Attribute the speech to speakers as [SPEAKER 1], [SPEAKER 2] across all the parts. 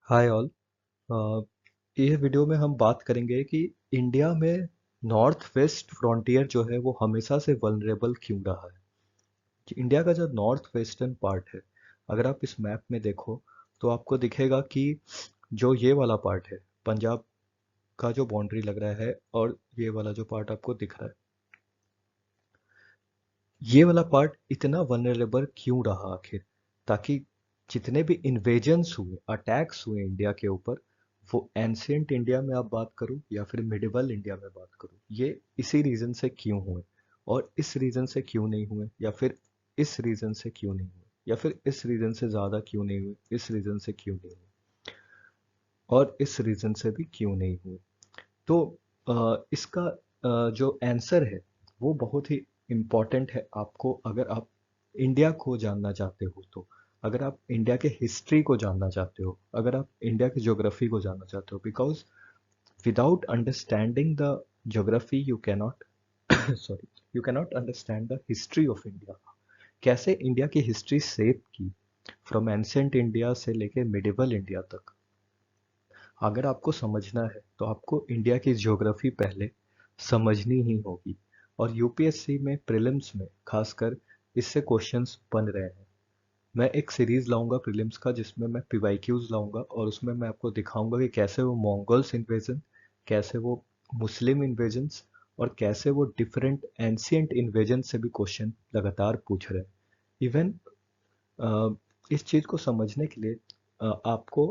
[SPEAKER 1] Hi all. ये video में हम बात करेंगे कि इंडिया में नॉर्थ वेस्ट फ्रंटियर जो है वो हमेशा से वल्नरेबल क्यों रहा है। कि इंडिया का जो नॉर्थ वेस्टर्न पार्ट है, अगर आप इस मैप में देखो तो आपको दिखेगा कि जो ये वाला पार्ट है पंजाब का जो बाउंड्री लग रहा है, और ये वाला जो पार्ट आपको दिख रहा है, ये वाला पार्ट इतना वनरेबल क्यों रहा आखिर। ताकि जितने भी इन्वेजन्स हुए, अटैक्स हुए इंडिया के ऊपर, वो एंशियंट इंडिया में आप बात करूं या फिर मिडिवल इंडिया में बात करूं, ये इसी रीजन से क्यों हुए, और इस रीजन से क्यों नहीं हुए, या फिर इस रीजन से क्यों नहीं हुए, या फिर इस रीजन से ज़्यादा क्यों नहीं हुए, इस रीजन से क्यों नहीं हुए, और इस रीजन से भी क्यों नहीं हुए। तो इसका जो आंसर है वो बहुत ही इम्पॉर्टेंट है आपको, अगर आप इंडिया को जानना चाहते हो तो। अगर आप इंडिया के हिस्ट्री को जानना चाहते हो, अगर आप इंडिया की ज्योग्राफी को जानना चाहते हो, because without understanding the geography you cannot sorry, you cannot understand the history of India. कैसे इंडिया की हिस्ट्री शेप की, फ्रॉम एंशियंट इंडिया से लेके मिडिवल इंडिया तक। अगर आपको समझना है तो आपको इंडिया की ज्योग्राफी पहले समझनी ही होगी। और यूपीएससी में प्रीलिम्स में खासकर इससे क्वेश्चंस बन रहे हैं। मैं एक सीरीज लाऊंगा प्रीलिम्स का, जिसमें मैं पीवाईक्यूज लाऊंगा, और उसमें मैं आपको दिखाऊंगा कि कैसे वो मंगोल्स इन्वेजन, कैसे वो मुस्लिम इन्वेजन्स, और कैसे वो डिफरेंट एंशियंट इन्वेजन से भी क्वेश्चन लगातार पूछ रहे हैं। इवन इस चीज़ को समझने के लिए आपको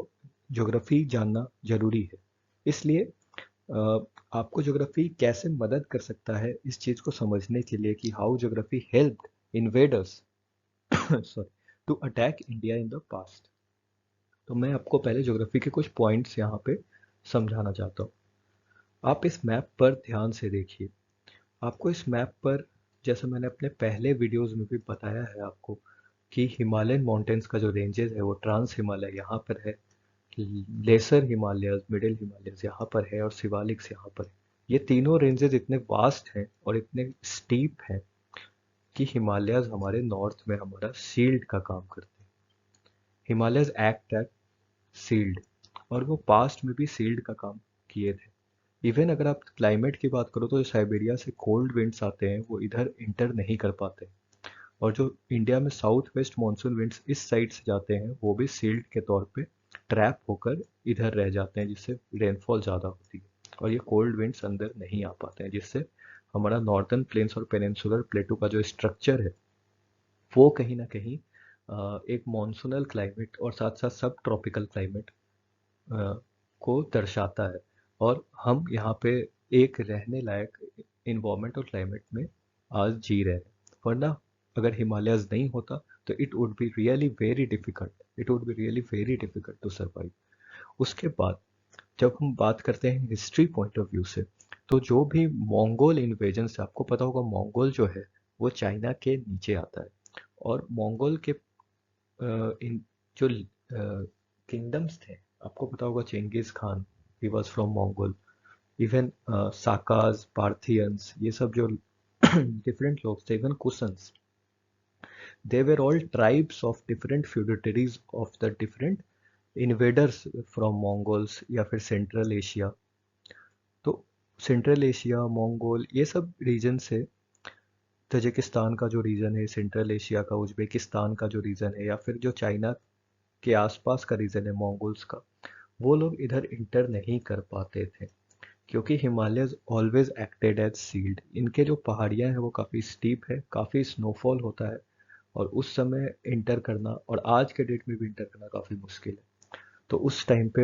[SPEAKER 1] ज्योग्राफी जानना जरूरी है। इसलिए आपको ज्योग्राफी कैसे मदद कर सकता है इस चीज़ को समझने के लिए, कि how geography helped invaders sorry to attack India in the past. तो मैं आपको पहले ज्योग्राफी के कुछ पॉइंट्स यहाँ पे समझाना चाहता हूँ। आप इस मैप पर ध्यान से देखिए। आपको इस मैप पर, जैसे मैंने अपने पहले वीडियोस में भी बताया है आपको, कि हिमालयन माउंटेन्स का जो रेंजेस है वो ट्रांस हिमालय यहाँ पर है, लेसर हिमालयस, मिडिल हिमालयस यहाँ पर है, और शिवालिक्स यहाँ पर है। ये तीनों रेंजेस इतने वास्ट हैं और इतने स्टीप हैं कि हिमालयस हमारे नॉर्थ में हमारा शील्ड का काम करते हैं। हिमालयस एक्ट एट शील्ड, और वो पास्ट में भी शील्ड का काम किए थे। इवन अगर आप क्लाइमेट की बात करो तो जो साइबेरिया से कोल्ड विंड्स आते हैं वो इधर इंटर नहीं कर पाते, और जो इंडिया में साउथ वेस्ट मानसून विंड्स इस साइड से जाते हैं वो भी सील्ड के तौर पे ट्रैप होकर इधर रह जाते हैं, जिससे रेनफॉल ज़्यादा होती है, और ये कोल्ड विंड्स अंदर नहीं आ पाते हैं, जिससे हमारा नॉर्दर्न प्लेन्स और पेनिनसुलर प्लेटो का जो स्ट्रक्चर है वो कहीं ना कहीं एक मॉनसूनल क्लाइमेट और साथ साथ सब ट्रॉपिकल क्लाइमेट को दर्शाता है। और हम यहाँ पे एक रहने लायक इन्वायरमेंट और क्लाइमेट में आज जी रहे हैं। वरना अगर हिमालयस नहीं होता तो it would be really very difficult, it would be really very difficult to survive. उसके बाद जब हम बात करते हैं हिस्ट्री पॉइंट ऑफ व्यू से, तो जो भी मंगोल इन्वेजन से, आपको पता होगा मंगोल जो है वो चाइना के नीचे आता है। और मंगोल के इन जो किंगडम्स थे, आपको पता होगा Genghis Khan, he was from Mongol. Even Sakas, Parthians, ये सब जो डिफरेंट लोग थे, even Kushans, they were all tribes of different feudatories of the different invaders from Mongols या फिर सेंट्रल एशिया। तो सेंट्रल एशिया, मंगोल, ये सब रीजन से, तजिकिस्तान का जो रीजन है, सेंट्रल एशिया का उज्बेकिस्तान का जो रीजन है, या फिर जो चाइना के आसपास का रीजन है मंगोल्स का, वो लोग इधर इंटर नहीं कर पाते थे, क्योंकि Himalayas always acted as shield. इनके जो पहाड़ियाँ हैं वो काफ़ी स्टीप है, काफ़ी स्नोफॉल होता है, और उस समय इंटर करना, और आज के डेट में भी इंटर करना काफ़ी मुश्किल है। तो उस टाइम पे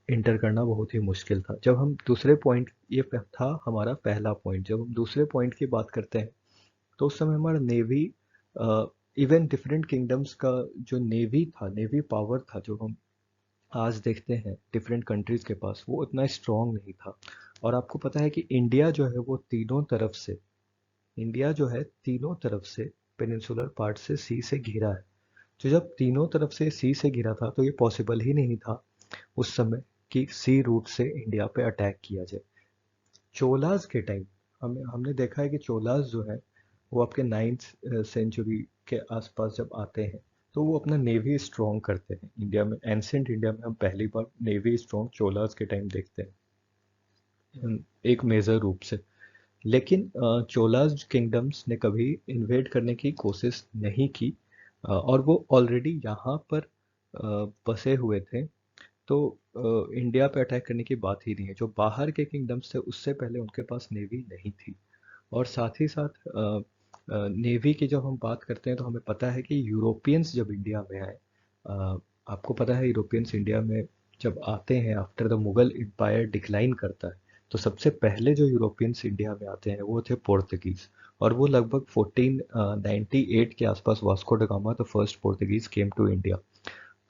[SPEAKER 1] इंटर करना बहुत ही मुश्किल था। जब हम दूसरे पॉइंट, ये था हमारा पहला पॉइंट, जब हम दूसरे पॉइंट की बात करते हैं तो उस समय हमारा नेवी, इवन डिफरेंट किंगडम्स का जो नेवी था, नेवी पावर था, जो हम आज देखते हैं डिफरेंट कंट्रीज के पास, वो उतना स्ट्रांग नहीं था। और आपको पता है कि इंडिया जो है वो तीनों तरफ से, इंडिया जो है तीनों तरफ से पेनिनसुलर पार्ट से सी से घिरा है। तो जब तीनों तरफ से सी से घिरा था तो ये पॉसिबल ही नहीं था उस समय कि सी रूट से इंडिया पे अटैक किया जाए। चोलास के टाइम हमने देखा है कि चोलास जो है वो आपके 9th सेंचुरी के आसपास जब आते हैं, तो वो अपना नेवी स्ट्रॉन्ग करते हैं इंडिया में। एंशियंट इंडिया में हम पहली बार नेवी स्ट्रॉन्ग चोलास के टाइम देखते हैं, एक मेजर रूप से। लेकिन चोलास किंगडम्स ने कभी इन्वेड करने की कोशिश नहीं की, और वो ऑलरेडी यहाँ पर बसे हुए थे। तो इंडिया पे अटैक करने की बात ही नहीं है। जो बाहर के किंगडम्स थे उससे पहले उनके पास नेवी नहीं थी। और साथ ही साथ नेवी की जब हम बात करते हैं तो हमें पता है कि यूरोपियंस जब इंडिया में आए, अ, आपको पता है यूरोपियंस इंडिया में जब आते हैं after the Mughal empire decline करता है, तो सबसे पहले जो यूरोपियंस इंडिया में आते हैं वो थे पोर्तुगीज। और वो लगभग 1498 के आसपास Vasco da Gama the first Portuguese came to India.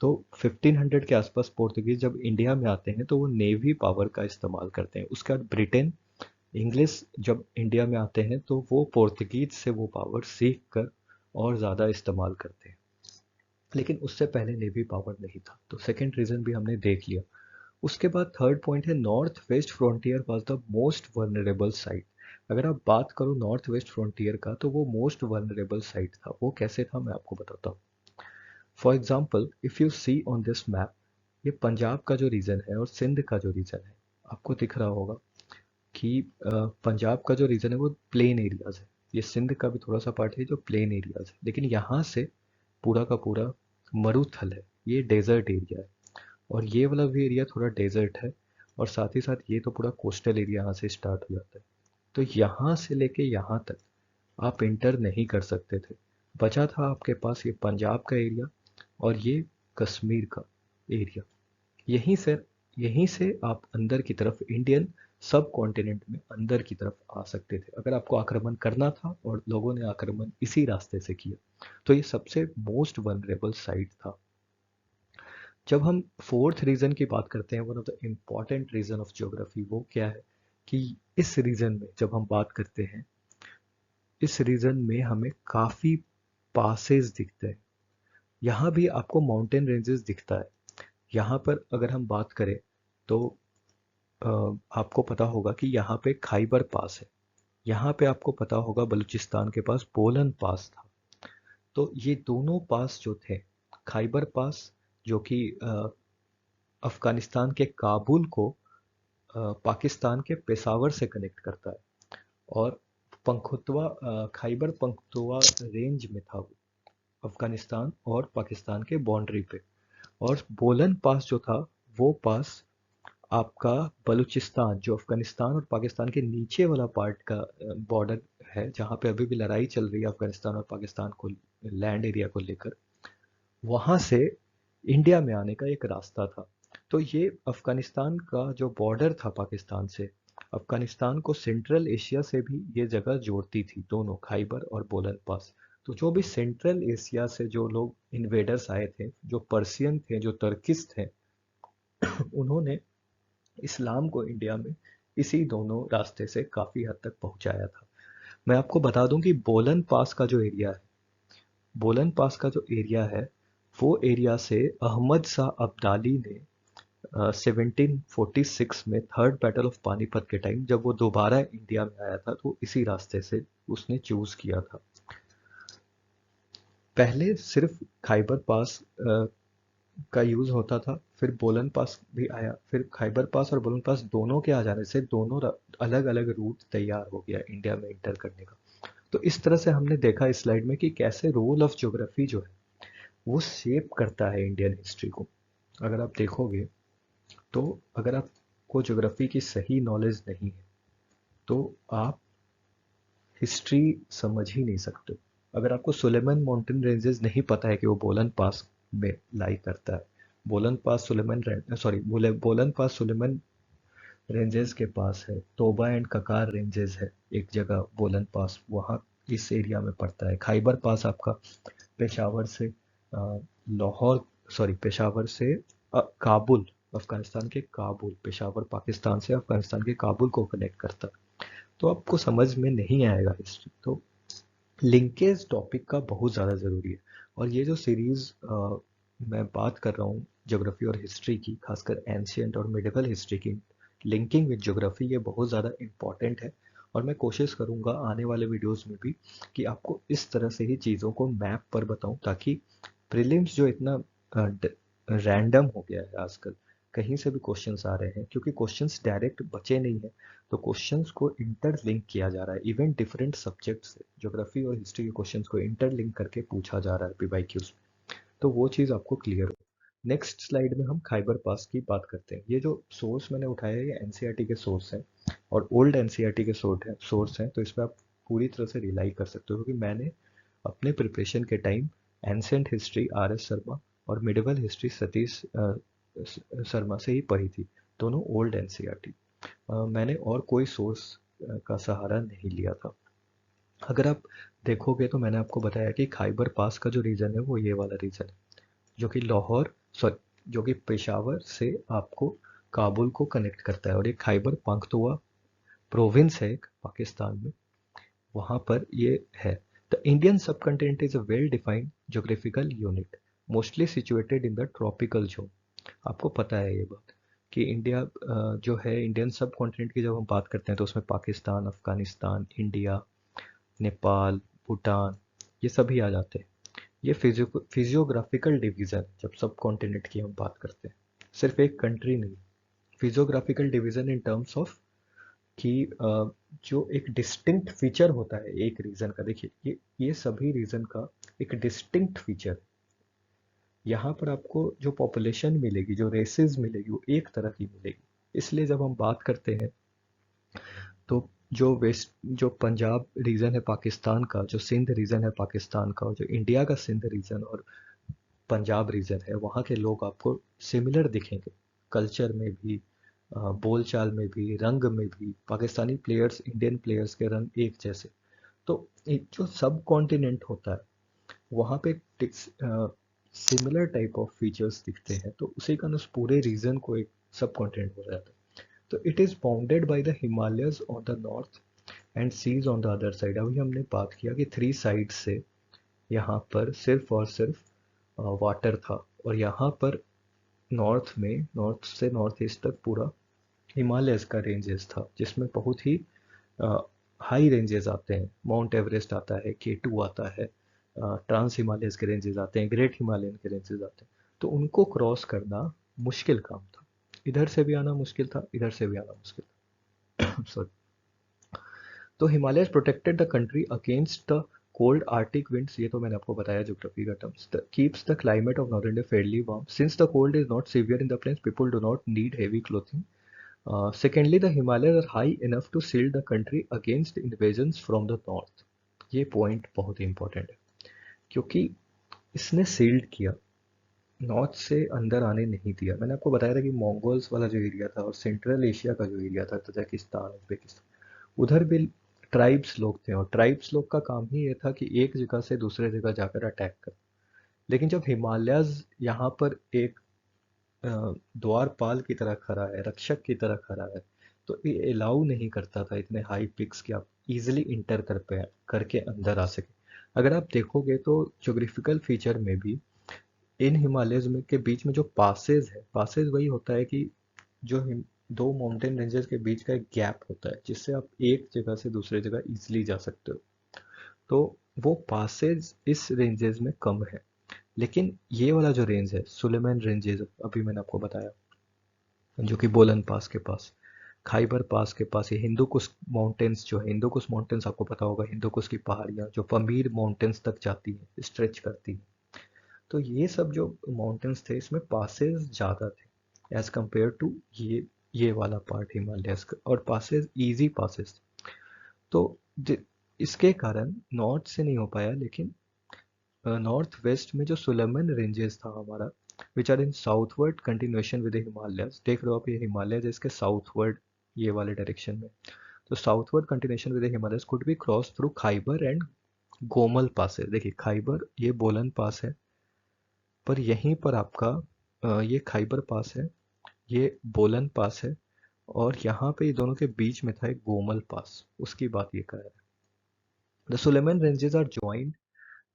[SPEAKER 1] तो 1500 के आसपास पोर्तुगीज जब इंडिया में आते हैं तो वो नेवी पावर का इस्तेमाल करते हैं। उसके बाद ब्रिटेन, इंग्लिश जब इंडिया में आते हैं तो वो पोर्तुगीज से वो पावर सीख कर और ज़्यादा इस्तेमाल करते हैं। लेकिन उससे पहले नेवी पावर नहीं था। तो सेकंड रीज़न भी हमने देख लिया। उसके बाद थर्ड पॉइंट है north west frontier was the most vulnerable site. अगर आप बात करो नॉर्थ वेस्ट फ्रंटियर का, तो वो मोस्ट वल्नरेबल साइट था। वो कैसे था मैं आपको बताता हूँ। For example if you see on this map, ये पंजाब का जो रीजन है और सिंध का जो रीजन है, आपको दिख रहा होगा कि पंजाब का जो रीजन है वो प्लेन एरियाज है। ये सिंध का भी थोड़ा सा पार्ट है जो प्लेन एरियाज है। लेकिन यहाँ से पूरा का पूरा मरुथल है, ये डेजर्ट एरिया है। और ये वाला भी एरिया थोड़ा डेजर्ट है। और साथ ही साथ ये तो पूरा कोस्टल एरिया यहाँ से स्टार्ट हो जाता है। तो यहाँ से लेके यहाँ तक आप इंटर नहीं कर सकते थे। बचा था आपके पास ये पंजाब का एरिया और ये कश्मीर का एरिया। यहीं से यहीं से आप अंदर की तरफ इंडियन सब कॉन्टिनेंट में अंदर की तरफ आ सकते थे अगर आपको आक्रमण करना था, और लोगों ने आक्रमण इसी रास्ते से किया। तो ये सबसे मोस्ट वनरेबल साइट था। जब हम फोर्थ रीजन की बात करते हैं, one of the important reason of geography, वो क्या है कि इस रीजन में जब हम बात करते हैं, इस रीजन में हमें काफी पासेस दिखते हैं। यहाँ भी आपको माउंटेन रेंजेस दिखता है। यहाँ पर अगर हम बात करें तो अ, आपको पता होगा कि यहाँ पे खाइबर पास है। यहाँ पे आपको पता होगा बलूचिस्तान के पास बोलन पास था। तो ये दोनों पास जो थे, खाइबर पास जो कि अफगानिस्तान के काबुल को पाकिस्तान के पेशावर से कनेक्ट करता है। और पंखुतवा खाइबर पख्तूनख्वा रेंज में था वो, अफगानिस्तान और पाकिस्तान के बाउंड्री पे। और बोलन पास जो था, वो पास आपका बलूचिस्तान जो अफगानिस्तान और पाकिस्तान के नीचे वाला पार्ट का बॉर्डर है, जहाँ पे अभी भी लड़ाई चल रही है अफगानिस्तान और पाकिस्तान को लैंड एरिया को लेकर, वहाँ से इंडिया में आने का एक रास्ता था। तो ये अफगानिस्तान का जो बॉर्डर था पाकिस्तान से, अफगानिस्तान को सेंट्रल एशिया से भी ये जगह जोड़ती थी, दोनों खाइबर और बोलन पास। तो जो भी सेंट्रल एशिया से जो लोग इन्वेडर्स आए थे, जो पर्सियन थे, जो तर्किस थे, उन्होंने इस्लाम को इंडिया में इसी दोनों रास्ते से काफी हद तक पहुंचाया था। मैं आपको बता दूं कि बोलन पास का जो एरिया है, बोलन पास का जो एरिया है, वो एरिया से अहमद शाह अब्दाली ने 1746 में थर्ड बैटल ऑफ पानीपत के टाइम जब वो दोबारा इंडिया में आया था, तो इसी रास्ते से उसने चूज किया था। पहले सिर्फ खाइबर पास का यूज होता था, फिर बोलन पास भी आया। फिर खाइबर पास और बोलन पास दोनों के आ जाने से दोनों अलग अलग रूट तैयार हो गया इंडिया में इंटर करने का। तो इस तरह से हमने देखा इस स्लाइड में कि कैसे रोल ऑफ ज्योग्राफी जो है वो शेप करता है इंडियन हिस्ट्री को। अगर आप देखोगे तो अगर आपको ज्योग्राफी की सही नॉलेज नहीं है तो आप हिस्ट्री समझ ही नहीं सकते। अगर आपको सुलेमान माउंटेन रेंजेस नहीं पता है कि वो बोलन पास में लाई करता है, बोलन पास सुलेमान सॉरी बोलन पास सुलेमान रेंजेस के पास है, तोबा एंड ककार रेंजेस है एक जगह बोलन पास, वहाँ इस एरिया में पड़ता है। खाइबर पास आपका पेशावर से लाहौर, सॉरी पेशावर से काबुल, अफगानिस्तान के काबुल, पेशावर पाकिस्तान से अफगानिस्तान के काबुल को कनेक्ट करता है। तो आपको समझ में नहीं आएगा हिस्ट्री। तो लिंकेज टॉपिक का बहुत ज़्यादा ज़रूरी है। और ये जो सीरीज़ मैं बात कर रहा हूँ ज्योग्राफी और हिस्ट्री की, खासकर एंशियंट और मिडिवल हिस्ट्री की लिंकिंग विद ज्योग्राफी, ये बहुत ज़्यादा इम्पॉर्टेंट है। और मैं कोशिश करूँगा आने वाले वीडियोस में भी कि आपको इस तरह से ही चीज़ों को मैप पर बताऊँ, ताकि प्रीलिम्स जो इतना रैंडम हो गया है आजकल, कहीं से भी क्वेश्चंस आ रहे हैं क्योंकि क्वेश्चंस डायरेक्ट बचे नहीं हैं, तो क्वेश्चंस को इंटरलिंक किया जा रहा है, इवन डिफरेंट सब्जेक्ट से ज्योग्राफी और हिस्ट्री के क्वेश्चंस को इंटरलिंक करके पूछा जा रहा है पीवाईक्यूज। तो वो चीज़ आपको क्लियर हो। नेक्स्ट स्लाइड में हम खाइबर पास की बात करते हैं। ये जो सोर्स मैंने उठाया है ये एनसीईआरटी के सोर्स हैं और ओल्ड एनसीईआरटी के सोर्स हैं, तो इसमें आप पूरी तरह से रिलाई कर सकते हो क्योंकि मैंने अपने प्रिपरेशन के time ancient history R S Sharma और मिडिवल हिस्ट्री सतीश शर्मा से ही पढ़ी थी, दोनों ओल्ड एनसीईआरटी। मैंने और कोई सोर्स का सहारा नहीं लिया था। अगर आप देखोगे तो मैंने आपको बताया कि खाइबर पास का जो रीजन है वो ये वाला रीजन है, जो कि लाहौर सॉरी जो कि पेशावर से आपको काबुल को कनेक्ट करता है, और ये खाइबर पख्तूनख्वा प्रोविंस है एक पाकिस्तान में, वहाँ पर ये है। द इंडियन सब continent is a well defined geographical unit mostly situated in the tropical zone. आपको पता है ये बात कि इंडिया जो है, इंडियन सब कॉन्टिनेंट की जब हम बात करते हैं तो उसमें पाकिस्तान, अफगानिस्तान, इंडिया, नेपाल, भूटान, ये सभी आ जाते हैं। ये फिजियोग्राफिकल डिवीज़न, जब सब कॉन्टिनेंट की हम बात करते हैं, सिर्फ एक कंट्री नहीं, physiographical division in terms of कि जो एक डिस्टिंक्ट फीचर होता है एक रीजन का। देखिए ये सभी रीजन का एक डिस्टिंक्ट फीचर, यहाँ पर आपको जो पॉपुलेशन मिलेगी, जो रेसेस मिलेगी, वो एक तरह की मिलेगी। इसलिए जब हम बात करते हैं तो जो पंजाब रीजन है पाकिस्तान का, जो सिंध रीजन है पाकिस्तान का, और जो इंडिया का सिंध रीजन और पंजाब रीजन है, वहाँ के लोग आपको सिमिलर दिखेंगे, कल्चर में भी, बोलचाल में भी, रंग में भी। पाकिस्तानी प्लेयर्स, इंडियन प्लेयर्स के रंग एक जैसे। तो जो सब कॉन्टिनेंट होता है वहाँ पे सिमिलर टाइप ऑफ फीचर्स दिखते हैं, तो उसी कारण उस पूरे रीजन को एक सब कॉन्टिनेंट बोला जाता है। तो it is bounded by the Himalayas on the north and seas on the other side. अभी हमने बात किया कि थ्री साइड से यहाँ पर सिर्फ और सिर्फ वाटर था, और यहाँ पर नॉर्थ में, नॉर्थ से नॉर्थ ईस्ट तक पूरा हिमालयस का रेंजेस था, जिसमें बहुत ही हाई रेंजेस आते हैं। माउंट एवरेस्ट आता है, केटू आता है, ट्रांस हिमालयस के रेंजेस आते हैं, ग्रेट हिमालयन के रेंजेस आते हैं। तो उनको क्रॉस करना मुश्किल काम था, इधर से भी आना मुश्किल था, इधर से भी आना मुश्किल था। सॉरी। तो Himalayas protected the country against the cold arctic winds, ये तो मैंने आपको बताया ज्योग्राफी का terms, keeps the climate of north India fairly warm since the cold is not severe in the plains, people do not need heavy clothing. Secondly, the Himalayas are high enough to shield the country against invasions from the north. ये point बहुत ही important है क्योंकि इसने sealed किया, north से अंदर आने नहीं दिया। मैंने आपको बताया था कि मंगोल्स वाला जो एरिया था और सेंट्रल एशिया का जो एरिया था, तजाकिस्तान, उज्बेकिस्तान, उधर भी ट्राइब्स लोग थे, और ट्राइब्स लोग का काम ही ये था कि एक जगह से दूसरे जगह जाकर अटैक कर। लेकिन जब हिमालयाज यहाँ पर एक द्वारपाल की तरह खड़ा है, रक्षक की तरह खड़ा है, तो ये अलाउ नहीं करता था इतने हाई पिक्स कि आप इजिली इंटर कर पे करके अंदर आ सके। अगर आप देखोगे तो ज्योग्राफिकल फीचर में भी इन हिमालयज में के बीच में जो पासेज है, पासेज वही होता है कि जो दो माउंटेन रेंजेस के बीच का एक गैप होता है जिससे आप एक जगह से दूसरे जगह इजिली जा सकते हो। तो वो पासेज इस रेंजेस में कम है। लेकिन ये वाला जो रेंज है, सुलेमान रेंजेस, अभी मैंने आपको बताया, जो कि बोलन पास के पास, खाइबर पास के पास, ये हिंदू कुश माउंटेन्स जो है, हिंदू कुश माउंटेन्स आपको पता होगा, हिंदू कुश की पहाड़ियाँ जो पमीर माउंटेन्स तक जाती हैं, स्ट्रेच करती हैं। तो ये सब जो माउंटेन्स थे इसमें पासेस ज़्यादा थे एज कम्पेयर टू ये वाला पार्ट हिमालयस का, और पासेस इजी पासेस थे। तो इसके कारण नॉर्थ से नहीं हो पाया, लेकिन नॉर्थ वेस्ट में जो सुलेमन रेंजेस था हमारा, which are in southward continuation with Himalayas, देख रहे हो आप ये हिमालयस इसके साउथवर्ड, ये वाले डायरेक्शन में। तो southward continuation with Himalayas could be cross through Khyber and Gomal pass है। देखिए खाइबर ये बोलन पास है, पर यहीं पर आपका ये खाइबर पास है, ये बोलन पास है, और यहाँ पे ये दोनों के बीच में था एक गोमल पास, उसकी बात ये कर रहा है। The Sulaiman ranges are joint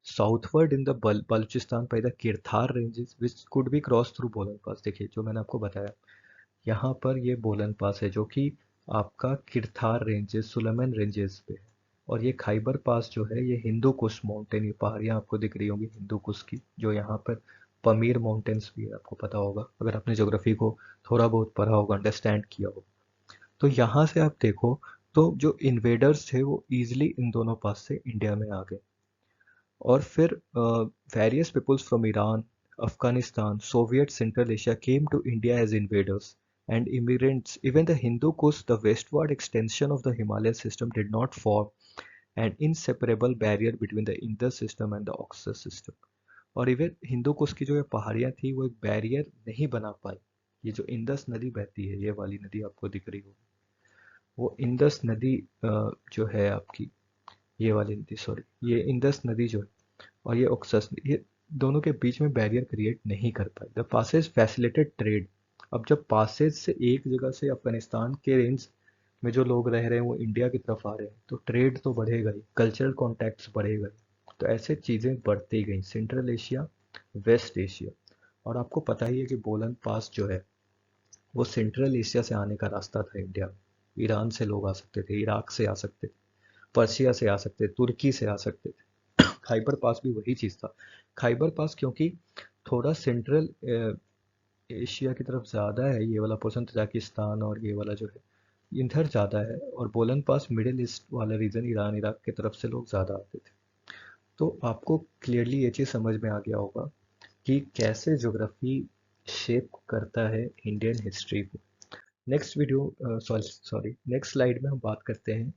[SPEAKER 1] southward in the Baluchistan by the Kirthar ranges which could be crossed through बोलन पास। देखिए जो मैंने आपको बताया, यहाँ पर ये बोलन पास है जो कि आपका किरथार रेंजेस, सुलेमान रेंजेस पे है। और ये खाइबर पास जो है ये हिंदू कुश माउंटेन, ये पहाड़ियाँ आपको दिख रही होंगी हिंदू कुश की, जो यहाँ पर पमीर माउंटेन्स भी है, आपको पता होगा अगर आपने ज्योग्राफी को थोड़ा बहुत पढ़ा होगा, अंडरस्टैंड किया होगा। तो यहाँ से आप देखो तो जो इन्वेडर्स थे वो इजिली इन दोनों पास से इंडिया में आ गए। और फिर various peoples from Iran, Afghanistan, Soviet, Central Asia came to India as invaders and immigrants. Even the Hindu Kush, the westward extension of the Himalayan system, did not form an inseparable barrier between the Indus system and the Oxus system. और even Hindu Kush की जो ये पहाड़ियाँ थी वो एक barrier नहीं बना पाई। ये जो इंदस नदी बहती है, ये वाली नदी आपको दिख रही हो, वो इंदस नदी जो है आपकी, ये वाली नदी, सॉरी, ये इंदस नदी जो है और ये ऑक्सस, ये दोनों के बीच में बैरियर क्रिएट नहीं कर पाए। The passes facilitated trade. अब जब पासेज से एक जगह से अफगानिस्तान के रेंज में जो लोग रह रहे हैं वो इंडिया की तरफ आ रहे हैं, तो ट्रेड तो बढ़ेगा ही, कल्चरल कॉन्टैक्ट्स बढ़ेगा ही। तो ऐसे चीज़ें बढ़ती गई, सेंट्रल एशिया, वेस्ट एशिया। और आपको पता ही है कि बोलन पास जो है वो सेंट्रल एशिया से आने का रास्ता था इंडिया में। ईरान से लोग आ सकते थे, इराक से आ सकते थे, पर्शिया से आ सकते थे, तुर्की से आ सकते थे। खाइबर पास भी वही चीज़ था। खाइबर पास क्योंकि थोड़ा सेंट्रल एशिया की तरफ ज़्यादा है, ये वाला पोर्शन तजाकिस्तान और ये वाला जो है इधर ज़्यादा है, और बोलन पास मिडिल ईस्ट वाला रीजन, ईरान इराक की तरफ से लोग ज़्यादा आते थे। तो आपको क्लियरली ये चीज़ समझ में आ गया होगा कि कैसे ज्योग्राफी शेप करता है इंडियन हिस्ट्री को। Next video sorry next slide में हम बात करते हैं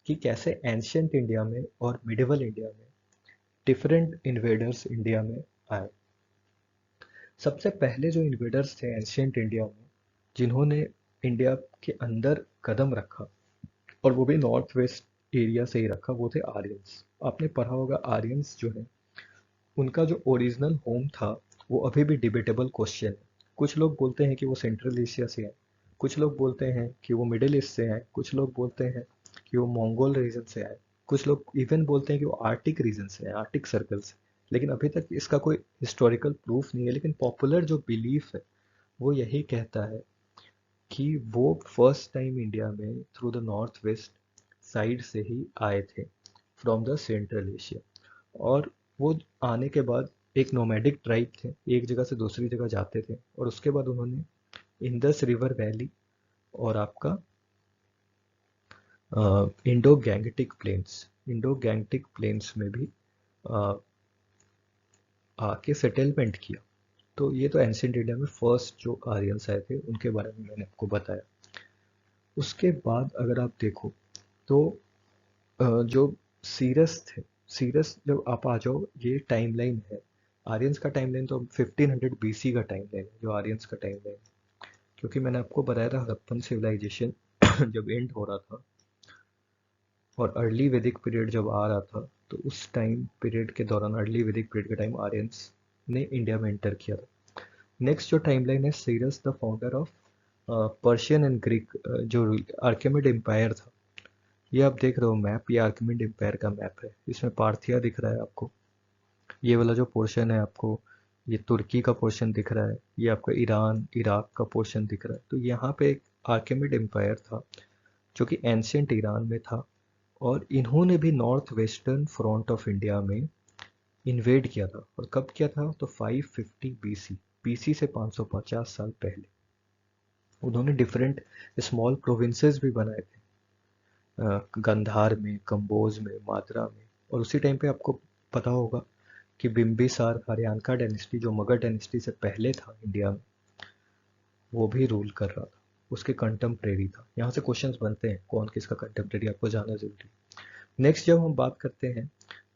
[SPEAKER 1] कि कैसे एंशियंट इंडिया में और मिडिवल इंडिया में डिफरेंट इन्वेडर्स इंडिया में आए। सबसे पहले जो इन्वेडर्स थे एंशियंट इंडिया में, जिन्होंने इंडिया के अंदर कदम रखा, और वो भी नॉर्थ वेस्ट एरिया से ही रखा, वो थे आर्यंस। आपने पढ़ा होगा आर्यंस जो है उनका जो ओरिजिनल होम था वो अभी भी डिबेटेबल क्वेश्चन है। कुछ लोग बोलते हैं कि वो सेंट्रल एशिया से हैं, कुछ लोग बोलते हैं कि वो मिडिल ईस्ट से हैं, कुछ लोग बोलते हैं कि वो मंगोल रीजन से आए, कुछ लोग इवन बोलते हैं कि वो आर्टिक रीजन से हैं, आर्टिक सर्कल से। लेकिन अभी तक इसका कोई हिस्टोरिकल प्रूफ नहीं है, लेकिन पॉपुलर जो बिलीफ है वो यही कहता है कि वो फर्स्ट टाइम इंडिया में through the north west side से ही आए थे, फ्रॉम द सेंट्रल एशिया। और वो आने के बाद एक नोमैडिक ट्राइब थे, एक जगह से दूसरी जगह जाते थे, और उसके बाद उन्होंने इंडस रिवर वैली और आपका इंडो गैंगटिक प्लेन्स में भी आ, आके सेटलमेंट किया। तो ये तो एंशियंट इंडिया में फर्स्ट जो आर्यंस आए थे उनके बारे में मैंने आपको बताया। उसके बाद अगर आप देखो तो जो सीरस थे, सीरस जब आप आ जाओ, ये टाइमलाइन है आर्यंस का। टाइमलाइन तो 1500 बीसी का टाइमलाइन है जो आर्यंस का टाइमलाइन है, क्योंकि मैंने आपको बताया था हड़प्पन सिविलाइजेशन जब एंड हो रहा था और अर्ली वैदिक पीरियड जब आ रहा था, तो उस टाइम पीरियड के दौरान, अर्ली वैदिक पीरियड के टाइम आर्यंस ने इंडिया में एंटर किया था। नेक्स्ट जो टाइमलाइन है, Cyrus the founder of Persian and Greek, जो आर्किमिड एम्पायर था। ये आप देख रहे हो मैप, ये आर्किमिड एम्पायर का मैप है, इसमें पार्थिया दिख रहा है आपको, ये वाला जो पोर्शन है आपको, ये तुर्की का पोर्शन दिख रहा है, ये आपका ईरान इराक का पोर्शन दिख रहा है। तो यहाँ पे एक आर्किमिड एम्पायर था जो कि एंशियंट ईरान में था, और इन्होंने भी north western front of India में इन्वेड किया था। और कब किया था? तो 550 बीसी, बीसी से 550 साल पहले। उन्होंने डिफरेंट स्मॉल प्रोविंसेस भी बनाए थे, गंधार में, कंबोज में, माद्रा में। और उसी टाइम पे आपको पता होगा कि बिम्बिसार हरियाणा डायनेस्टी जो मगध डायनेस्टी से पहले था इंडिया में, वो भी रूल कर रहा था, उसके कंटेम्प्रेरी था। यहाँ से क्वेश्चंस बनते हैं कौन किसका कंटेम्प्रेरी, आपको जानना जरूरी है। नेक्स्ट जब हम बात करते हैं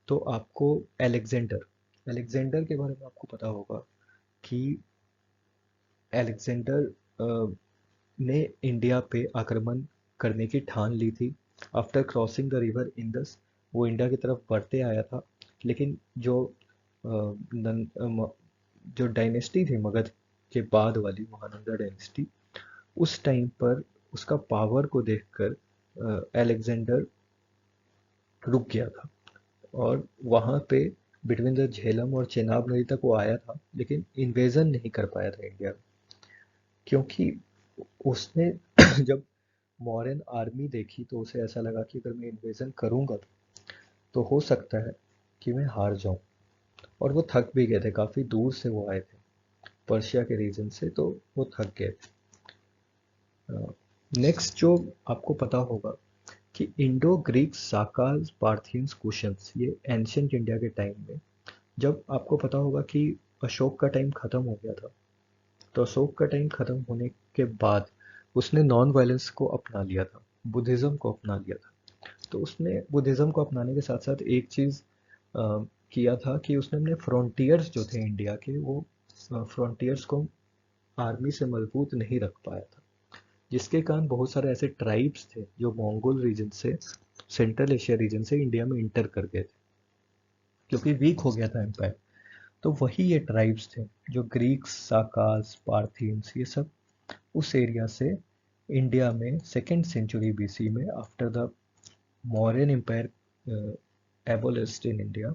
[SPEAKER 1] तो आपको अलेक्जेंडर, अलेक्जेंडर के बारे में आपको पता होगा कि अलेक्जेंडर ने इंडिया पे आक्रमण करने की ठान ली थी। After crossing the river Indus वो इंडिया की तरफ बढ़ते आया था, लेकिन जो डायनेस्टी थी मगध के बाद वाली, महानंदा डायनेस्टी, उस टाइम पर उसका पावर को देखकर अलेक्जेंडर रुक गया था। और वहाँ पे बिटवीन द झेलम और चेनाब नदी तक वो आया था, लेकिन इन्वेजन नहीं कर पाया था इंडिया में, क्योंकि उसने जब मॉरियन आर्मी देखी तो उसे ऐसा लगा कि अगर मैं इन्वेजन करूंगा तो हो सकता है कि मैं हार जाऊं। और वो थक भी गए थे, काफी दूर से वो आए थे पर्शिया के रीजन से, तो वो थक गए थे। नेक्स्ट जो आपको पता होगा कि इंडो ग्रीक साकाज पार्थियंस कुशन्स, ये एंशियंट इंडिया के टाइम में, जब आपको पता होगा कि अशोक का टाइम खत्म हो गया था, तो अशोक का टाइम खत्म होने के बाद उसने नॉन वायलेंस को अपना लिया था, बुद्धिज्म को अपना लिया था। तो उसने बुद्धिज्म को अपनाने के साथ साथ एक चीज़ किया था कि उसने अपने फ्रंटियर्स जो थे इंडिया के, वो फ्रंटियर्स को आर्मी से मजबूत नहीं रख पाया था, जिसके कारण बहुत सारे ऐसे ट्राइब्स थे जो मंगोल रीजन से, सेंट्रल एशिया रीजन से इंडिया में इंटर कर गए थे, क्योंकि वीक हो गया था एम्पायर। तो वही ये ट्राइब्स थे जो ग्रीक्स, साकास, पार्थियंस, ये सब उस एरिया से इंडिया में सेकेंड सेंचुरी बीसी में, after the Mauryan empire abolished in India,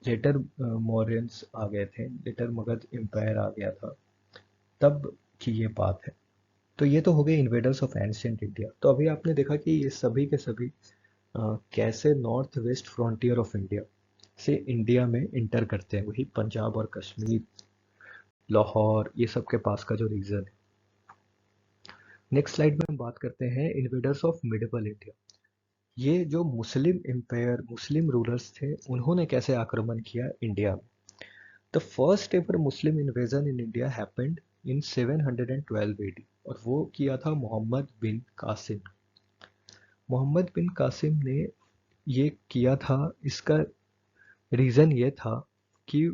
[SPEAKER 1] later Mauryans आ गए थे, लेटर मगध एम्पायर आ गया था, तब की ये बात है। तो ये तो हो गई इन्वेडर्स ऑफ एंशियंट इंडिया। तो अभी आपने देखा कि ये सभी के सभी कैसे north west frontier of India से इंडिया में इंटर करते हैं, वही पंजाब और कश्मीर, लाहौर, ये सब के पास का जो रीजन है। नेक्स्ट स्लाइड में हम बात करते हैं इन्वेडर्स ऑफ मिडिवल इंडिया। ये जो मुस्लिम एम्पायर, मुस्लिम रूलर्स थे, उन्होंने कैसे आक्रमण किया इंडिया में। The first ever Muslim invasion in India happened in 712 AD, और वो किया था मोहम्मद बिन कासिम। मोहम्मद बिन कासिम ने ये किया था, इसका रीज़न ये था कि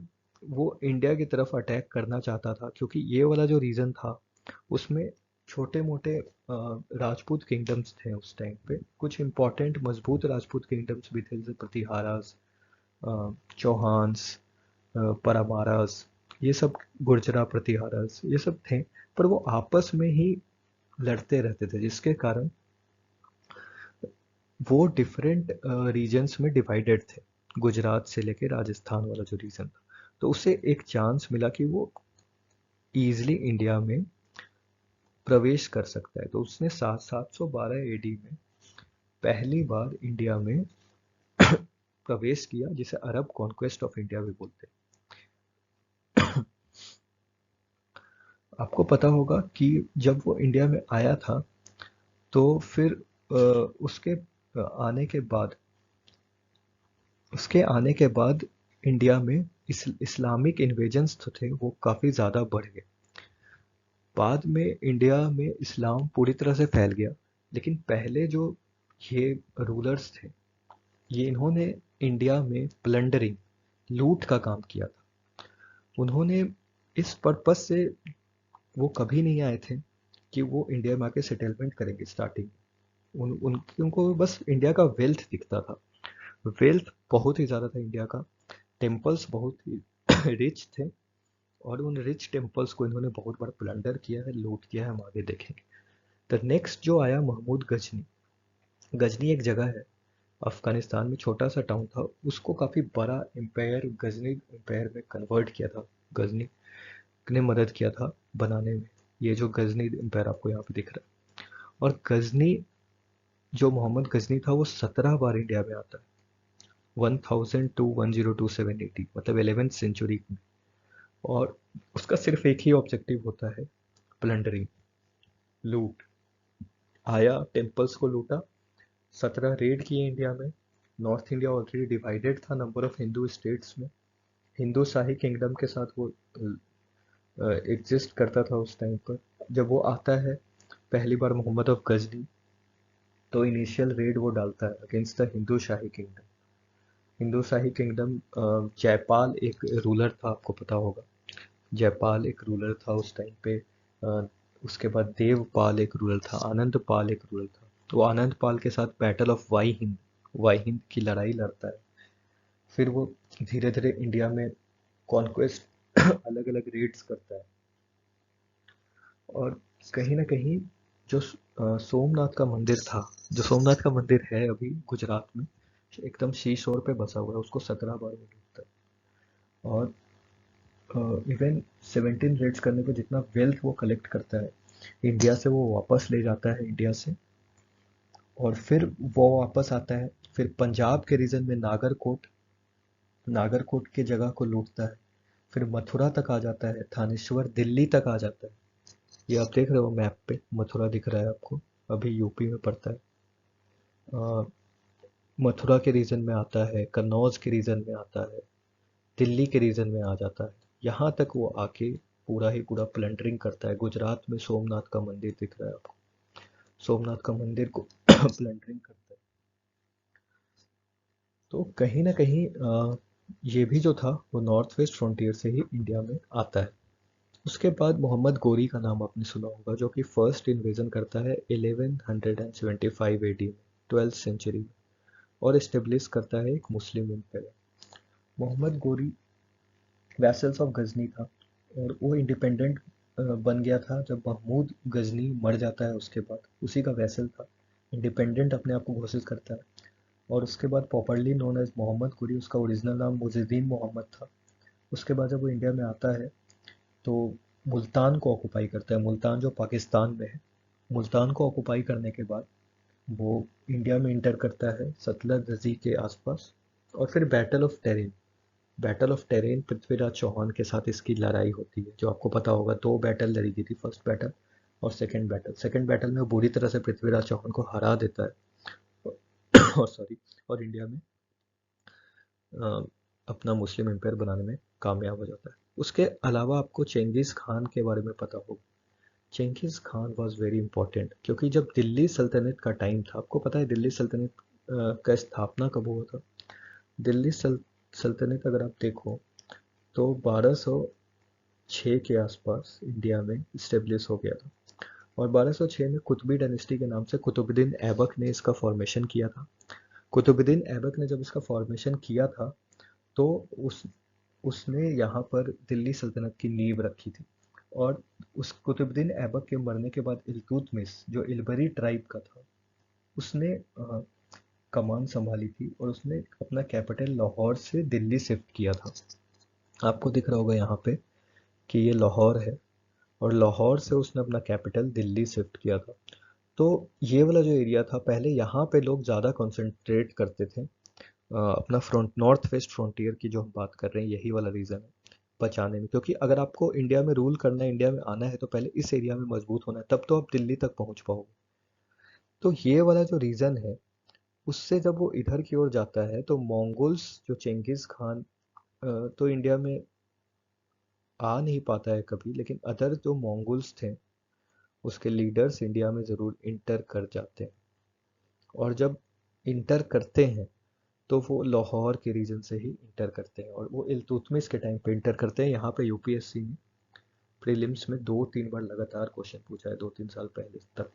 [SPEAKER 1] वो इंडिया की तरफ अटैक करना चाहता था, क्योंकि ये वाला जो रीजन था उसमें छोटे मोटे राजपूत किंगडम्स थे उस टाइम पे, कुछ इंपॉर्टेंट मजबूत राजपूत किंगडम्स भी थे, जैसे प्रतिहारास, चौहान्स, परमारास, ये सब, गुर्जरा प्रतिहारास, ये सब थे। पर वो आपस में ही लड़ते रहते थे, जिसके कारण वो डिफरेंट रीजन्स में डिवाइडेड थे, गुजरात से लेके राजस्थान वाला जो रीजन था। तो उसे एक चांस मिला कि वो ईजिली इंडिया में प्रवेश कर सकता है, तो उसने 712 एडी में पहली बार इंडिया में प्रवेश किया, जिसे अरब कॉन्क्वेस्ट ऑफ इंडिया भी बोलते हैं। आपको पता होगा कि जब वो इंडिया में आया था, तो फिर उसके आने के बाद, इंडिया में इस्लामिक इन्वेजन्स तो थे, वो काफ़ी ज़्यादा बढ़ गए। बाद में इंडिया में इस्लाम पूरी तरह से फैल गया, लेकिन पहले जो ये रूलर्स थे, ये इन्होंने इंडिया में प्लंडरिंग, लूट का काम किया था। उन्होंने इस पर्पस से, वो कभी नहीं आए थे कि वो इंडिया में आके सेटलमेंट करेंगे स्टार्टिंग। उनको बस इंडिया का वेल्थ दिखता था। वेल्थ बहुत ही ज़्यादा था इंडिया का, टेम्पल्स बहुत ही रिच थे, और उन रिच टेम्पल्स को इन्होंने बहुत बड़ा प्लंडर किया है, लूट किया है, हम आगे देखेंगे। तो नेक्स्ट जो आया महमूद गजनी। गजनी एक जगह है अफगानिस्तान में, छोटा सा टाउन था, उसको काफ़ी बड़ा एम्पायर गजनी एम्पायर में कन्वर्ट किया था। गजनी ने मदद किया था बनाने में, ये जो गजनी एम्पायर आपको यहाँ पे दिख रहा है। और गजनी, जो मोहम्मद गजनी था, वो 17 बार इंडिया में आता है, 1000 to 1027 AD, मतलब 11th सेंचुरी में। और उसका सिर्फ एक ही ऑब्जेक्टिव होता है, प्लंडरिंग, लूट। आया, टेम्पल्स को लूटा, 17 रेड किए इंडिया में। नॉर्थ इंडिया ऑलरेडी डिवाइडेड था नंबर ऑफ हिंदू स्टेट्स में, हिंदू शाही किंगडम के साथ वो एग्जिस्ट करता था उस टाइम पर। जब वो आता है पहली बार मोहम्मद ऑफ गजनी, तो इनिशियल रेड वो डालता है against the Hindu shahi kingdom. Hindu shahi kingdom, Jaipal एक रूलर था, आपको पता होगा, जयपाल एक रूलर था उस टाइम पे। उसके बाद देवपाल एक रूलर था, आनंद पाल एक रूलर था। तो आनंद पाल के साथ बैटल ऑफ वाई हिंद की लड़ाई लड़ता है। फिर वो धीरे धीरे इंडिया में कॉन्क्वेस्ट अलग अलग रेड्स करता है। और कहीं ना कहीं जो सोमनाथ का मंदिर था, जो सोमनाथ का मंदिर है अभी गुजरात में, एकदम शी शोर पे बसा हुआ है, उसको 17 बार वो लूटता है। और इवन 17 रेड्स करने पे जितना वेल्थ वो कलेक्ट करता है इंडिया से, वो वापस ले जाता है इंडिया से और फिर वो वापस आता है, फिर पंजाब के रीजन में नागरकोट, नागरकोट की जगह को लूटता है, फिर मथुरा तक आ जाता है, थानेश्वर दिल्ली तक आ जाता है। ये आप देख रहे हो मैप पे, मथुरा दिख रहा है आपको, अभी यूपी में पड़ता है। अ, मथुरा के रीजन में आता है, कन्नौज के रीजन में आता है, दिल्ली के रीजन में आ जाता है। यहाँ तक वो आके पूरा ही पूरा प्लंडरिंग करता है। गुजरात में सोमनाथ का मंदिर दिख रहा है आपको, सोमनाथ का मंदिर को प्लंडरिंग करता है। तो कहीं ना कहीं ये भी जो था वो नॉर्थ वेस्ट फ्रंटियर से ही इंडिया में आता है। उसके बाद मोहम्मद गोरी का नाम आपने सुना होगा, जो कि फर्स्ट इन्वेजन करता है 1175 एडी में, 12th सेंचुरी में, और इस्टेब्लिश करता है एक मुस्लिम empire. Mohammad Ghori vessels of Ghazni था, और वो इंडिपेंडेंट बन गया था जब महमूद गजनी मर जाता है। उसके बाद उसी का वैसल था, इंडिपेंडेंट अपने आप को घोषित करता है। और उसके बाद पॉपुलरली नोन एज मोहम्मद कुरी, उसका ओरिजिनल नाम मुइजुद्दीन मोहम्मद था। उसके बाद जब वो इंडिया में आता है तो मुल्तान को ऑक्युपाई करता है, मुल्तान जो पाकिस्तान में है। मुल्तान को ऑक्युपाई करने के बाद वो इंडिया में इंटर करता है सतलज नदी के आसपास। और फिर battle of Tarain, battle of Tarain Prithviraj Chauhan के साथ इसकी लड़ाई होती है, जो आपको पता होगा। दो बैटल लड़ी गई थी, फर्स्ट बैटल और सेकंड बैटल। सेकंड बैटल में वो बुरी तरह से पृथ्वीराज चौहान को हरा देता है। और सॉरी, और इंडिया में अ, अपना मुस्लिम एम्पायर बनाने में कामयाब हो जाता है। उसके अलावा आपको चेंगिस खान के बारे में पता होगा। Genghis Khan was very important, क्योंकि जब दिल्ली सल्तनत का टाइम था, आपको पता है दिल्ली सल्तनत का स्थापना कब हुआ था? दिल्ली सल्तनत अगर आप देखो तो 1206 के आसपास इंडिया में इस्टेब्लिश हो गया था। और 1206 में कुतुबी डायनेस्टी के नाम से कुतुबुद्दीन ऐबक ने इसका फॉर्मेशन किया था। कुतुबुद्दीन ऐबक ने जब इसका फॉर्मेशन किया था तो उस उसने यहाँ पर दिल्ली सल्तनत की नींव रखी थी। और उस कुतुबुद्दीन ऐबक के मरने के बाद इल्तुतमिश, जो इलबरी ट्राइब का था, उसने कमान संभाली थी, और उसने अपना कैपिटल लाहौर से दिल्ली शिफ्ट किया था। आपको दिख रहा होगा यहाँ पे कि ये लाहौर है, और लाहौर से उसने अपना कैपिटल दिल्ली शिफ्ट किया था। तो ये वाला जो एरिया था, पहले यहाँ पे लोग ज़्यादा कंसंट्रेट करते थे अपना फ्रंट, नॉर्थ वेस्ट फ्रंटियर की जो हम बात कर रहे हैं, यही वाला रीज़न है बचाने में। क्योंकि अगर आपको इंडिया में रूल करना है, इंडिया में आना है, तो पहले इस एरिया में मजबूत होना है, तब तो आप दिल्ली तक पहुंच पाओगे। तो ये वाला जो रीज़न है, उससे जब वो इधर की ओर जाता है तो मंगोल्स, जो चेंगिस खान तो इंडिया में आ नहीं पाता है कभी, लेकिन अदर जो मंगोल्स थे, उसके लीडर्स इंडिया में ज़रूर इंटर कर जाते हैं। और जब इंटर करते हैं तो वो लाहौर के रीजन से ही इंटर करते हैं, और वो इल्तुतमिश के टाइम पे इंटर करते हैं। यहाँ पे यूपीएससी ने प्रीलिम्स में 2-3 बार लगातार क्वेश्चन पूछा है, 2-3 साल पहले तक।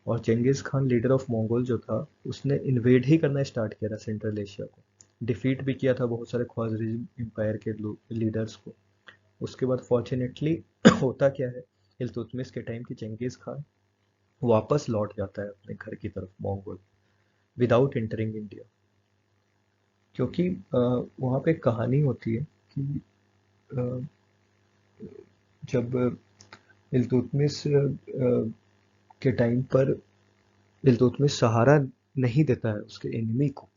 [SPEAKER 1] और Chengiz Khan leader of Mongol जो था, उसने इन्वेड ही करना स्टार्ट किया था सेंट्रल एशिया को। डिफीट भी किया था बहुत सारे ख्वारिज्म एम्पायर के लीडर्स को। उसके बाद फॉर्चुनेटली होता क्या है, इल्तुतमिश के टाइम की चेंगिस खान वापस लौट जाता है अपने घर की तरफ, मंगोल, विदाउट एंटरिंग इंडिया। क्योंकि वहाँ पे एक कहानी होती है कि अ, जब इल्तुतमिश के टाइम पर इल्तुतमिश सहारा नहीं देता है उसके एनिमी को,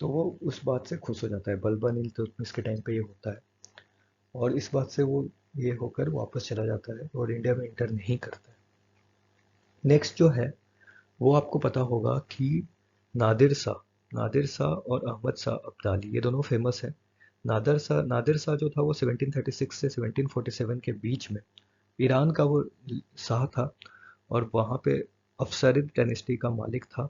[SPEAKER 1] तो वो उस बात से खुश हो जाता है। बलबन इल्तुतमिश के टाइम पे ये होता है, और इस बात से वो ये होकर वापस चला जाता है और इंडिया में इंटर नहीं करता है। नेक्स्ट जो है वो आपको पता होगा कि नादिर शाह, नादिर शाह और अहमद शाह अब्दाली, ये दोनों फेमस हैं। नादिर शाह जो था वो 1736 से 1747 के बीच में ईरान का वो शाह था, और वहाँ पे अफसरिद डायनेस्टी का मालिक था।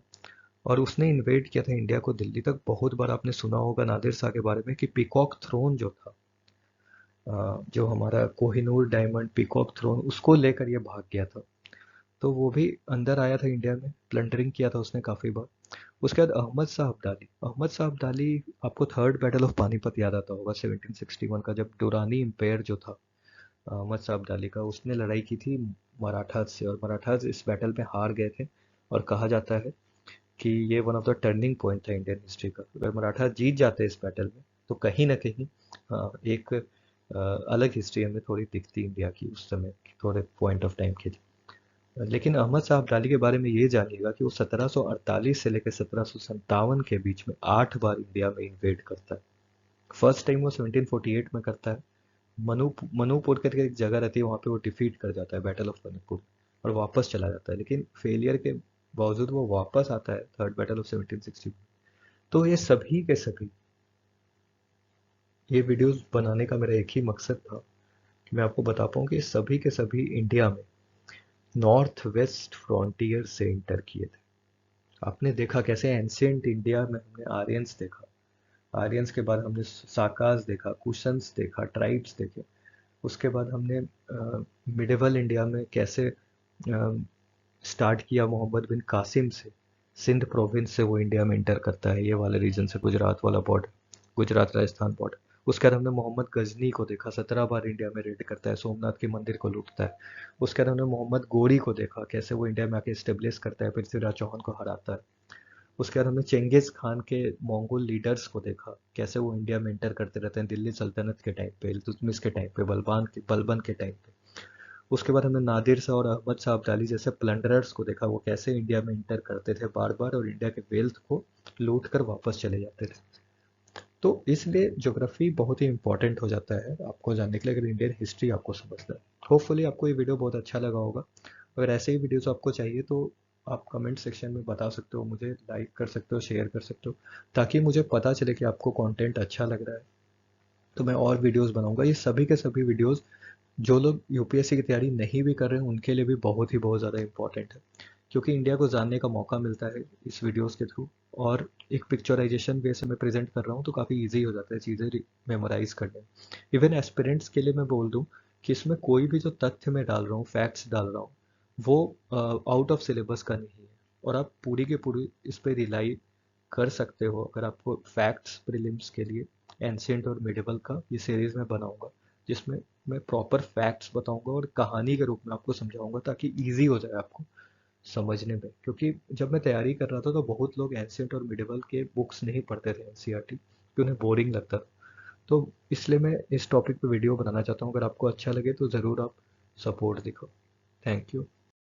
[SPEAKER 1] और उसने इन्वेड किया था इंडिया को दिल्ली तक। बहुत बार आपने सुना होगा नादिर शाह के बारे में कि पीकॉक थ्रोन जो था, जो हमारा कोहिनूर डायमंड पीकॉक थ्रोन, उसको लेकर ये भाग गया था। तो वो भी अंदर आया था इंडिया में, प्लंडरिंग किया था उसने काफ़ी बार। उसके बाद अहमद शाह अब्दाली, अहमद शाह अब्दाली, आपको थर्ड बैटल ऑफ पानीपत याद आता होगा 1761 का, जब दुरानी एम्पायर जो था अहमद शाह अब्दाली का, उसने लड़ाई की थी मराठास से, और मराठास इस बैटल में हार गए थे। और कहा जाता है कि ये one of the turning point था इंडियन हिस्ट्री का। अगर मराठा जीत जाते इस बैटल में तो कहीं ना कहीं एक अलग हिस्ट्री हमें थोड़ी दिखती इंडिया की उस समय, थोड़े पॉइंट ऑफ टाइम के लिए। लेकिन अहमद शाह अब्दाली के बारे में ये जानिएगा कि वो 1748 से लेकर 1757 के बीच में 8 बार इंडिया में इन्वेड करता है। फर्स्ट टाइम वो 1748 में करता है। मनुपुर करके एक जगह रहती है, वहाँ पे वो डिफीट कर जाता है, बैटल ऑफ मनुपुर, और वापस चला जाता है। लेकिन फेलियर के बावजूद वो वापस आता है थर्ड बैटल ऑफ 1760। तो ये सभी के सभी, ये वीडियोस बनाने का मेरा एक ही मकसद था कि मैं आपको बता पाऊँ कि सभी के सभी इंडिया में नॉर्थ वेस्ट फ्रंटियर से इंटर किए थे। आपने देखा कैसे एंशियंट इंडिया में हमने आर्यंस देखा, आर्यंस के बाद हमने साकास देखा, कुशन्स देखा, ट्राइब्स देखे। उसके बाद हमने मिडिवल इंडिया में कैसे स्टार्ट किया मोहम्मद बिन कासिम से, सिंध प्रोविंस से वो इंडिया में इंटर करता है, ये वाले रीजन से, गुजरात वाला बॉर्डर, गुजरात राजस्थान बॉर्डर। उसके बाद हमने मोहम्मद गजनी को देखा, 17 बार इंडिया में रेड करता है, सोमनाथ के मंदिर को लूटता है। उसके बाद हमने मोहम्मद गोरी को देखा, कैसे वो इंडिया में आके स्टेब्लिश करता है, पृथ्वीराज चौहान को हराता है। उसके बाद हमने चेंगिस खान के मंगोल लीडर्स को देखा, कैसे वो इंडिया में एंटर करते रहते हैं, दिल्ली सल्तनत के टाइम पे, इल्तुतमिश के टाइम पे, बलबन के टाइम पे। उसके बाद हमने नादिर शाह और अहमद शाह अब्दाली जैसे प्लंडरर्स को देखा, वो कैसे इंडिया में इंटर करते थे बार बार और इंडिया के वेल्थ को लूट कर वापस चले जाते थे। तो इसलिए ज्योग्राफी बहुत ही इंपॉर्टेंट हो जाता है आपको जानने के लिए, अगर इंडियन हिस्ट्री आपको समझना है। होपफुली आपको ये वीडियो बहुत अच्छा लगा होगा। अगर ऐसे ही वीडियोस आपको चाहिए तो आप कमेंट सेक्शन में बता सकते हो, मुझे लाइक कर सकते हो, शेयर कर सकते हो, ताकि मुझे पता चले कि आपको कंटेंट अच्छा लग रहा है। तो मैं और वीडियोस बनाऊंगा। ये सभी के सभी वीडियोस जो लोग यूपीएससी की तैयारी नहीं भी कर रहे हैं उनके लिए भी बहुत ही बहुत ज़्यादा इंपॉर्टेंट है, क्योंकि इंडिया को जानने का मौका मिलता है इस वीडियोस के थ्रू। और एक पिक्चराइजेशन वे से मैं प्रेजेंट कर रहा हूँ तो काफ़ी इजी हो जाता है चीज़ें मेमोराइज करने। इवन एस्पिरेंट्स के लिए मैं बोल दूँ कि इसमें कोई भी जो तथ्य मैं डाल रहा हूँ, फैक्ट्स डाल रहा हूँ, वो आउट ऑफ सिलेबस का नहीं है, और आप पूरी की पूरी इस पर रिलाई कर सकते हो। अगर आपको फैक्ट्स प्रीलिम्स के लिए एंशियंट और मिडिवल का ये सीरीज में बनाऊंगा, जिसमें मैं प्रॉपर फैक्ट्स बताऊंगा और कहानी के रूप में आपको समझाऊंगा, ताकि इजी हो जाए आपको समझने में। क्योंकि जब मैं तैयारी कर रहा था तो बहुत लोग एंशियंट और मिडिवल के बुक्स नहीं पढ़ते थे एनसीईआरटी, कि उन्हें बोरिंग लगता था। तो इसलिए मैं इस टॉपिक पे वीडियो बनाना चाहता हूँ। अगर आपको अच्छा लगे तो ज़रूर आप सपोर्ट दिखाओ। Thank you.